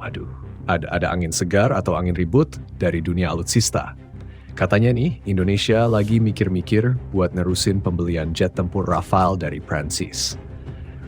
Aduh, ada angin segar atau angin ribut dari dunia alutsista. Katanya nih, Indonesia lagi mikir-mikir buat nerusin pembelian jet tempur Rafale dari Prancis.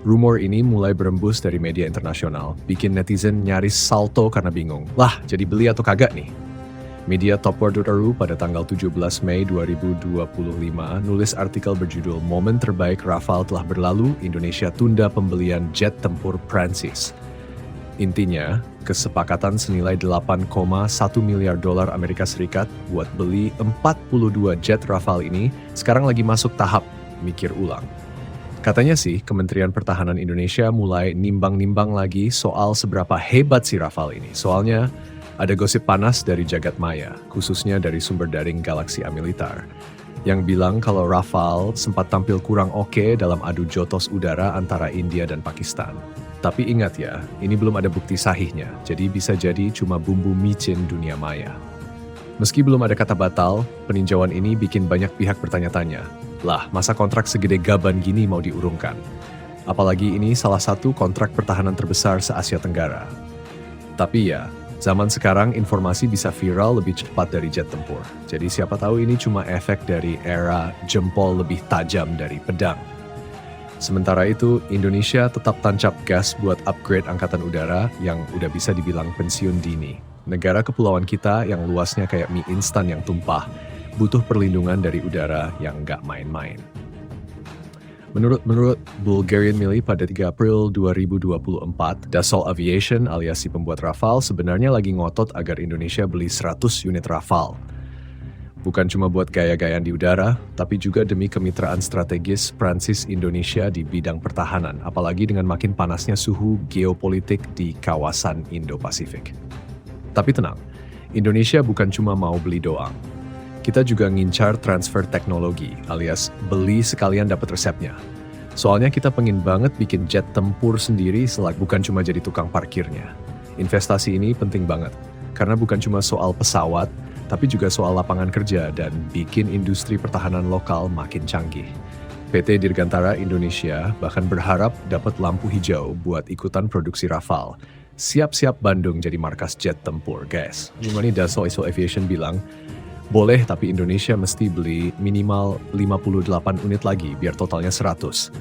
Rumor ini mulai berembus dari media internasional, bikin netizen nyaris salto karena bingung. Lah, jadi beli atau kagak nih? Media Topwar.ru pada tanggal 17 Mei 2025 nulis artikel berjudul Momen Terbaik Rafale Telah Berlalu, Indonesia Tunda Pembelian Jet Tempur Prancis. Intinya, kesepakatan senilai 8,1 miliar dolar Amerika Serikat buat beli 42 jet Rafale ini sekarang lagi masuk tahap mikir ulang. Katanya sih, Kementerian Pertahanan Indonesia mulai nimbang-nimbang lagi soal seberapa hebat si Rafale ini. Soalnya, ada gosip panas dari jagat maya, khususnya dari sumber daring Galaksi Amilitar, yang bilang kalau Rafale sempat tampil kurang oke dalam adu jotos udara antara India dan Pakistan. Tapi ingat ya, ini belum ada bukti sahihnya, jadi bisa jadi cuma bumbu micin dunia maya. Meski belum ada kata batal, peninjauan ini bikin banyak pihak bertanya-tanya, lah masa kontrak segede gaban gini mau diurungkan? Apalagi ini salah satu kontrak pertahanan terbesar se-Asia Tenggara. Tapi ya, zaman sekarang informasi bisa viral lebih cepat dari jet tempur. Jadi siapa tahu ini cuma efek dari era jempol lebih tajam dari pedang. Sementara itu, Indonesia tetap tancap gas buat upgrade angkatan udara yang udah bisa dibilang pensiun dini. Negara kepulauan kita yang luasnya kayak mie instan yang tumpah, butuh perlindungan dari udara yang nggak main-main. Menurut Bulgarian Mili pada 3 April 2024, Dassault Aviation alias si pembuat Rafale sebenarnya lagi ngotot agar Indonesia beli 100 unit Rafale. Bukan cuma buat gaya-gayaan di udara, tapi juga demi kemitraan strategis Prancis-Indonesia di bidang pertahanan, apalagi dengan makin panasnya suhu geopolitik di kawasan Indo-Pasifik. Tapi tenang, Indonesia bukan cuma mau beli doang. Kita juga ngincar transfer teknologi, alias beli sekalian dapat resepnya. Soalnya kita pengen banget bikin jet tempur sendiri bukan cuma jadi tukang parkirnya. Investasi ini penting banget, karena bukan cuma soal pesawat, tapi juga soal lapangan kerja dan bikin industri pertahanan lokal makin canggih. PT Dirgantara Indonesia bahkan berharap dapat lampu hijau buat ikutan produksi Rafale. Siap-siap Bandung jadi markas jet tempur, guys. Ini Dassault Aviation bilang, boleh, tapi Indonesia mesti beli minimal 58 unit lagi biar totalnya 100.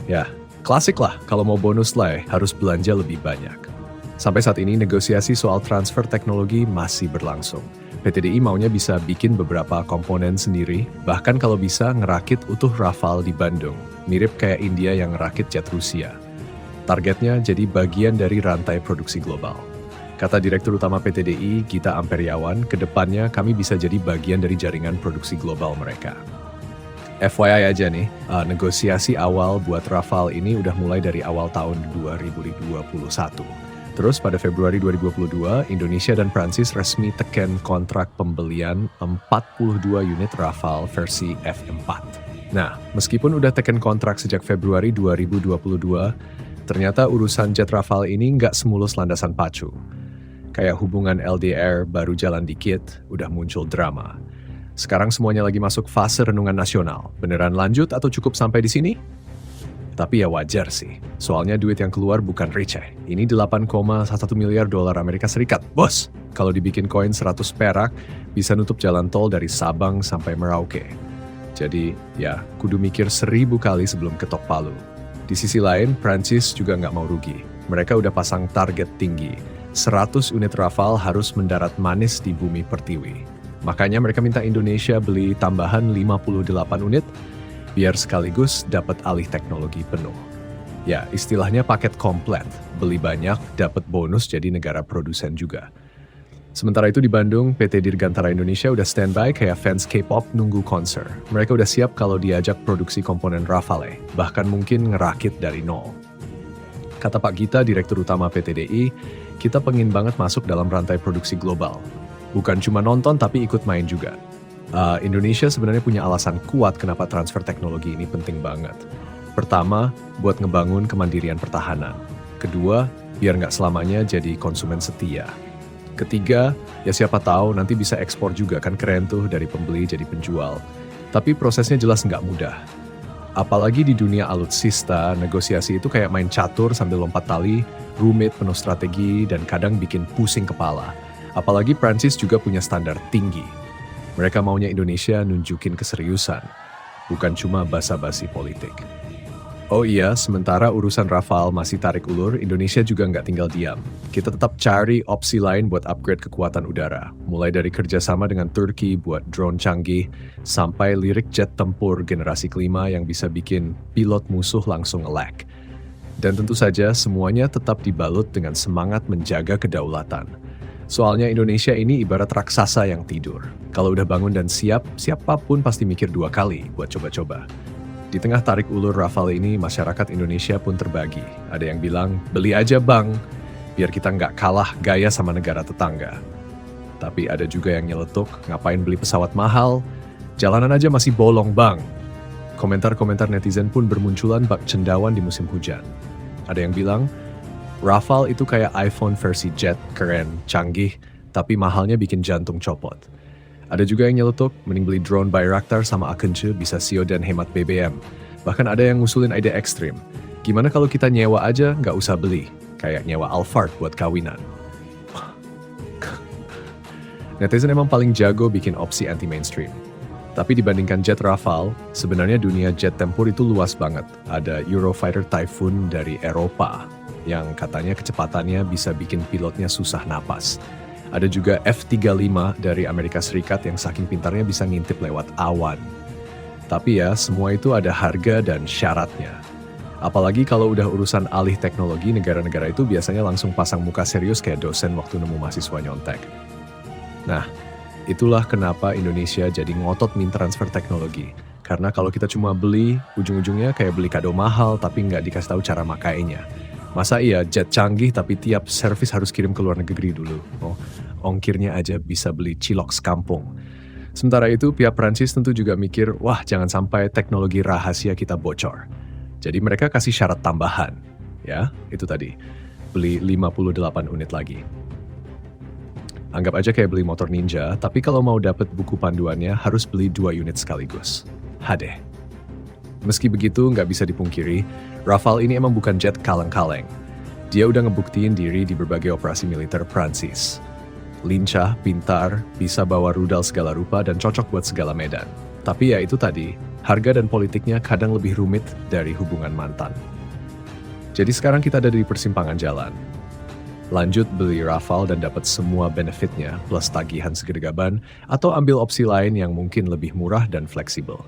Ya, klasik lah kalau mau bonus lah harus belanja lebih banyak. Sampai saat ini negosiasi soal transfer teknologi masih berlangsung. PTDI maunya bisa bikin beberapa komponen sendiri, bahkan kalau bisa ngerakit utuh Rafale di Bandung, mirip kayak India yang ngerakit jet Rusia. Targetnya jadi bagian dari rantai produksi global. Kata Direktur Utama PTDI, Gita Amperiawan, kedepannya kami bisa jadi bagian dari jaringan produksi global mereka. FYI aja nih, negosiasi awal buat Rafale ini udah mulai dari awal tahun 2021. Terus pada Februari 2022, Indonesia dan Prancis resmi teken kontrak pembelian 42 unit Rafale versi F4. Nah, meskipun udah teken kontrak sejak Februari 2022, ternyata urusan jet Rafale ini nggak semulus landasan pacu. Kayak hubungan LDR baru jalan dikit, udah muncul drama. Sekarang semuanya lagi masuk fase renungan nasional. Beneran lanjut atau cukup sampai di sini? Tapi ya wajar sih, soalnya duit yang keluar bukan receh. Ini 8,1 miliar dolar Amerika Serikat. Bos, kalau dibikin koin 100 perak, bisa nutup jalan tol dari Sabang sampai Merauke. Jadi ya, kudu mikir 1000 kali sebelum ketok palu. Di sisi lain, Prancis juga nggak mau rugi. Mereka udah pasang target tinggi. 100 unit Rafale harus mendarat manis di bumi pertiwi. Makanya mereka minta Indonesia beli tambahan 58 unit, biar sekaligus dapat alih teknologi penuh. Ya, istilahnya paket komplit. Beli banyak, dapat bonus jadi negara produsen juga. Sementara itu di Bandung, PT Dirgantara Indonesia udah standby kayak fans K-pop nunggu konser. Mereka udah siap kalau diajak produksi komponen Rafale, bahkan mungkin ngerakit dari nol. Kata Pak Gita, Direktur Utama PTDI, kita pengen banget masuk dalam rantai produksi global. Bukan cuma nonton tapi ikut main juga. Indonesia sebenarnya punya alasan kuat kenapa transfer teknologi ini penting banget. Pertama, buat ngebangun kemandirian pertahanan. Kedua, biar nggak selamanya jadi konsumen setia. Ketiga, ya siapa tahu nanti bisa ekspor juga, kan keren tuh dari pembeli jadi penjual. Tapi prosesnya jelas nggak mudah. Apalagi di dunia alutsista, negosiasi itu kayak main catur sambil lompat tali, rumit, penuh strategi, dan kadang bikin pusing kepala. Apalagi Prancis juga punya standar tinggi. Mereka maunya Indonesia nunjukin keseriusan, bukan cuma basa-basi politik. Oh iya, sementara urusan Rafale masih tarik ulur, Indonesia juga nggak tinggal diam. Kita tetap cari opsi lain buat upgrade kekuatan udara. Mulai dari kerjasama dengan Turki buat drone canggih, sampai lirik jet tempur generasi kelima yang bisa bikin pilot musuh langsung nge-lag. Dan tentu saja semuanya tetap dibalut dengan semangat menjaga kedaulatan. Soalnya Indonesia ini ibarat raksasa yang tidur. Kalau udah bangun dan siap, siapapun pasti mikir 2 kali buat coba-coba. Di tengah tarik ulur Rafale ini, masyarakat Indonesia pun terbagi. Ada yang bilang, beli aja bang, biar kita nggak kalah gaya sama negara tetangga. Tapi ada juga yang nyeletuk, ngapain beli pesawat mahal, jalanan aja masih bolong bang. Komentar-komentar netizen pun bermunculan bak cendawan di musim hujan. Ada yang bilang, Rafale itu kayak iPhone versi jet, keren, canggih, tapi mahalnya bikin jantung copot. Ada juga yang nyeletuk, mending beli drone Bayraktar sama Akence bisa SEO dan hemat BBM. Bahkan ada yang ngusulin ide ekstrim. Gimana kalau kita nyewa aja, nggak usah beli. Kayak nyewa Alphard buat kawinan. Netizen emang paling jago bikin opsi anti-mainstream. Tapi dibandingkan jet Rafale, sebenarnya dunia jet tempur itu luas banget. Ada Eurofighter Typhoon dari Eropa, yang katanya kecepatannya bisa bikin pilotnya susah napas. Ada juga F-35 dari Amerika Serikat yang saking pintarnya bisa ngintip lewat awan. Tapi ya, semua itu ada harga dan syaratnya. Apalagi kalau udah urusan alih teknologi, negara-negara itu biasanya langsung pasang muka serius kayak dosen waktu nemu mahasiswa nyontek. Nah, itulah kenapa Indonesia jadi ngotot min transfer teknologi. Karena kalau kita cuma beli, ujung-ujungnya kayak beli kado mahal tapi nggak dikasih tahu cara makainya. Masa iya jet canggih tapi tiap servis harus kirim ke luar negeri dulu? Oh, ongkirnya aja bisa beli cilok sekampung. Sementara itu pihak Prancis tentu juga mikir, wah jangan sampai teknologi rahasia kita bocor. Jadi mereka kasih syarat tambahan. Ya, itu tadi. Beli 58 unit lagi. Anggap aja kayak beli motor ninja, tapi kalau mau dapet buku panduannya harus beli 2 unit sekaligus. Hadeh. Meski begitu, nggak bisa dipungkiri, Rafale ini emang bukan jet kaleng-kaleng. Dia udah ngebuktiin diri di berbagai operasi militer Prancis. Lincah, pintar, bisa bawa rudal segala rupa dan cocok buat segala medan. Tapi ya itu tadi, harga dan politiknya kadang lebih rumit dari hubungan mantan. Jadi sekarang kita ada di persimpangan jalan. Lanjut beli Rafale dan dapat semua benefitnya plus tagihan segergaban, atau ambil opsi lain yang mungkin lebih murah dan fleksibel.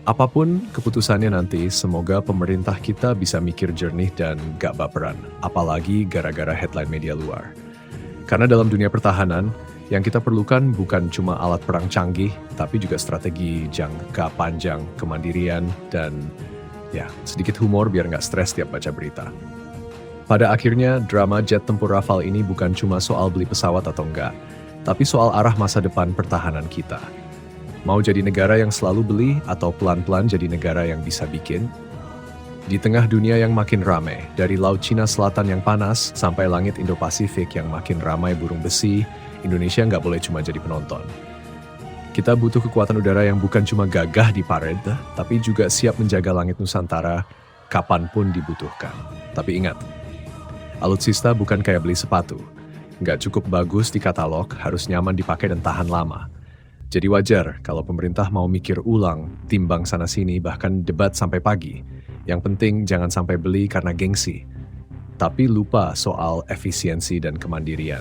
Apapun keputusannya nanti, semoga pemerintah kita bisa mikir jernih dan gak baperan, apalagi gara-gara headline media luar. Karena dalam dunia pertahanan, yang kita perlukan bukan cuma alat perang canggih, tapi juga strategi jangka panjang, kemandirian, dan ya sedikit humor biar gak stres tiap baca berita. Pada akhirnya, drama jet tempur Rafale ini bukan cuma soal beli pesawat atau enggak, tapi soal arah masa depan pertahanan kita. Mau jadi negara yang selalu beli atau pelan-pelan jadi negara yang bisa bikin? Di tengah dunia yang makin ramai, dari Laut Cina Selatan yang panas sampai langit Indo-Pasifik yang makin ramai burung besi, Indonesia nggak boleh cuma jadi penonton. Kita butuh kekuatan udara yang bukan cuma gagah di parade, tapi juga siap menjaga langit Nusantara kapanpun dibutuhkan. Tapi ingat, alutsista bukan kayak beli sepatu. Nggak cukup bagus di katalog, harus nyaman dipakai dan tahan lama. Jadi wajar kalau pemerintah mau mikir ulang, timbang sana-sini, bahkan debat sampai pagi. Yang penting jangan sampai beli karena gengsi. Tapi lupa soal efisiensi dan kemandirian.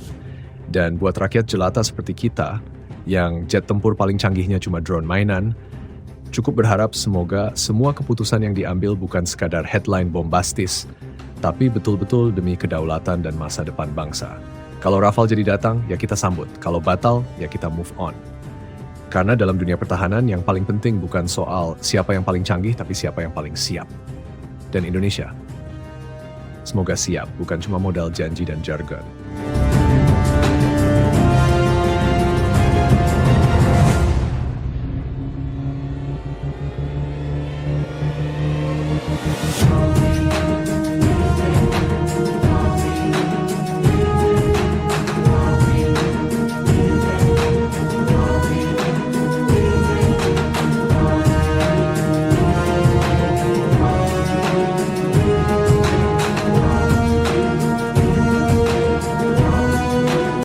Dan buat rakyat jelata seperti kita, yang jet tempur paling canggihnya cuma drone mainan, cukup berharap semoga semua keputusan yang diambil bukan sekadar headline bombastis, tapi betul-betul demi kedaulatan dan masa depan bangsa. Kalau Rafale jadi datang, ya kita sambut. Kalau batal, ya kita move on. Karena dalam dunia pertahanan yang paling penting bukan soal siapa yang paling canggih, tapi siapa yang paling siap. Dan Indonesia, semoga siap, bukan cuma modal janji dan jargon.